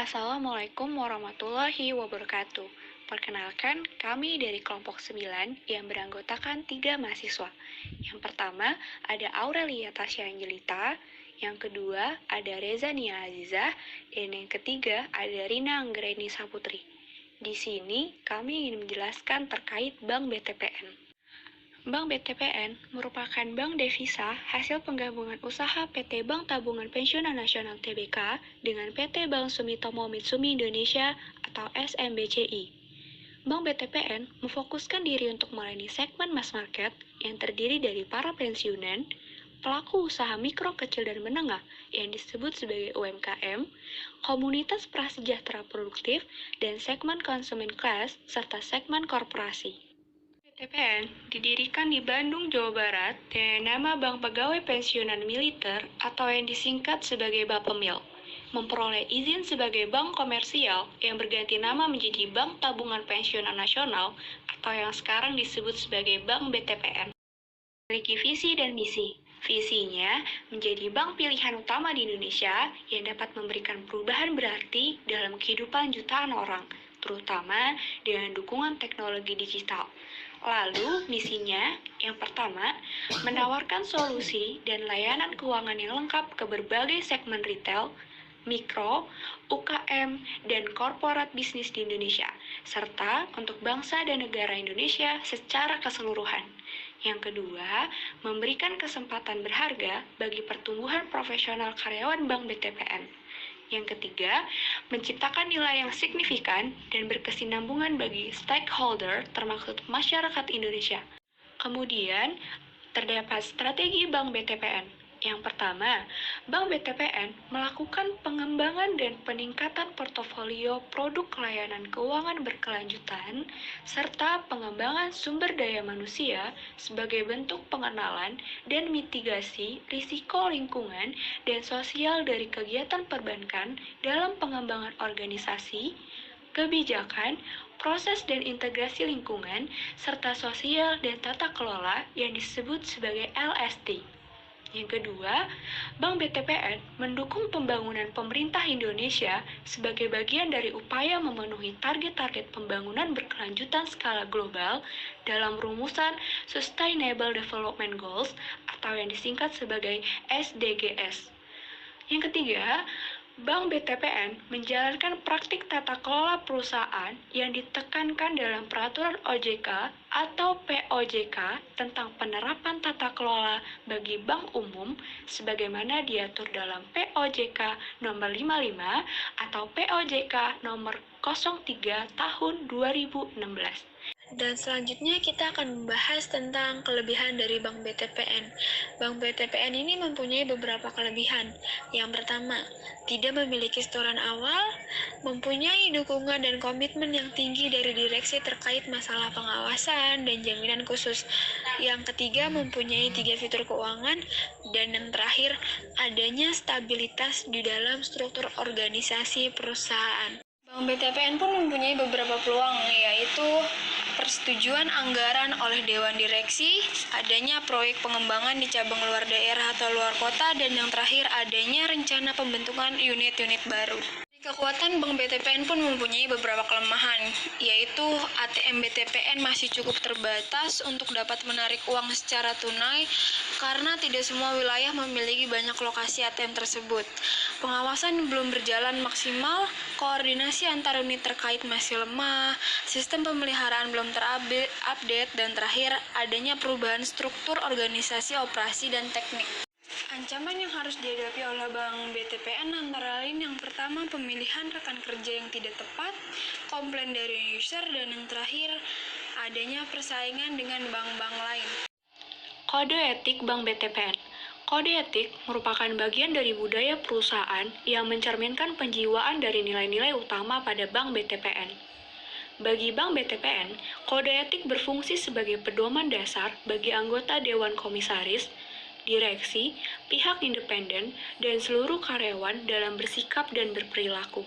Assalamualaikum warahmatullahi wabarakatuh. Perkenalkan, kami dari kelompok 9 yang beranggotakan 3 mahasiswa. Yang pertama, ada Aurelia Tasya Angelita. Yang kedua, ada Reza Nia Azizah. Dan yang ketiga, ada Rina Anggreni Saputri. Di sini, kami ingin menjelaskan terkait Bank BTPN. Bank BTPN merupakan bank devisa hasil penggabungan usaha PT Bank Tabungan Pensiunan Nasional Tbk dengan PT Bank Sumitomo Mitsumi Indonesia atau SMBCI. Bank BTPN memfokuskan diri untuk melayani segmen mass market yang terdiri dari para pensiunan, pelaku usaha mikro, kecil, dan menengah yang disebut sebagai UMKM, komunitas prasejahtera produktif, dan segmen konsumen kelas serta segmen korporasi. BTPN didirikan di Bandung, Jawa Barat dengan nama Bank Pegawai Pensiunan Militer atau yang disingkat sebagai Bapemil, memperoleh izin sebagai bank komersial yang berganti nama menjadi Bank Tabungan Pensiunan Nasional atau yang sekarang disebut sebagai Bank BTPN. Memiliki visi dan misi. Visinya menjadi bank pilihan utama di Indonesia yang dapat memberikan perubahan berarti dalam kehidupan jutaan orang, terutama dengan dukungan teknologi digital. Lalu, misinya yang pertama, menawarkan solusi dan layanan keuangan yang lengkap ke berbagai segmen retail, mikro, UKM, dan korporat bisnis di Indonesia, serta untuk bangsa dan negara Indonesia secara keseluruhan. Yang kedua, memberikan kesempatan berharga bagi pertumbuhan profesional karyawan Bank BTPN. Yang ketiga, menciptakan nilai yang signifikan dan berkesinambungan bagi stakeholder termasuk masyarakat Indonesia. Kemudian, terdapat strategi Bank BTPN. Yang pertama, Bank BTPN melakukan pengembangan dan peningkatan portofolio produk layanan keuangan berkelanjutan serta pengembangan sumber daya manusia sebagai bentuk pengenalan dan mitigasi risiko lingkungan dan sosial dari kegiatan perbankan dalam pengembangan organisasi, kebijakan, proses dan integrasi lingkungan, serta sosial dan tata kelola yang disebut sebagai LST. Yang kedua, Bank BTPN mendukung pembangunan pemerintah Indonesia sebagai bagian dari upaya memenuhi target-target pembangunan berkelanjutan skala global dalam rumusan Sustainable Development Goals atau yang disingkat sebagai SDGs. Yang ketiga, Bank BTPN menjalankan praktik tata kelola perusahaan yang ditekankan dalam Peraturan OJK atau POJK tentang penerapan tata kelola bagi bank umum sebagaimana diatur dalam POJK nomor 55 atau POJK nomor 03 tahun 2016. Dan selanjutnya kita akan membahas tentang kelebihan dari Bank BTPN. Bank BTPN ini mempunyai beberapa kelebihan. Yang pertama, tidak memiliki setoran awal, mempunyai dukungan dan komitmen yang tinggi dari direksi terkait masalah pengawasan dan jaminan khusus. Yang ketiga, mempunyai 3 fitur keuangan, dan yang terakhir, adanya stabilitas di dalam struktur organisasi perusahaan. Bank BTPN pun mempunyai beberapa peluang, yaitu persetujuan anggaran oleh Dewan Direksi, adanya proyek pengembangan di cabang luar daerah atau luar kota, dan yang terakhir adanya rencana pembentukan unit-unit baru. Kekuatan Bank BTPN pun mempunyai beberapa kelemahan, yaitu ATM BTPN masih cukup terbatas untuk dapat menarik uang secara tunai karena tidak semua wilayah memiliki banyak lokasi ATM tersebut. Pengawasan belum berjalan maksimal, koordinasi antar unit terkait masih lemah, sistem pemeliharaan belum terupdate, dan terakhir adanya perubahan struktur organisasi, operasi, dan teknik. Ancaman yang harus dihadapi oleh Bank BTPN antara lain yang pertama pemilihan rekan kerja yang tidak tepat, komplain dari user, dan yang terakhir adanya persaingan dengan bank-bank lain. Kode etik Bank BTPN. Kode etik merupakan bagian dari budaya perusahaan yang mencerminkan penjiwaan dari nilai-nilai utama pada Bank BTPN. Bagi Bank BTPN, kode etik berfungsi sebagai pedoman dasar bagi anggota Dewan Komisaris, direksi, pihak independen, dan seluruh karyawan dalam bersikap dan berperilaku.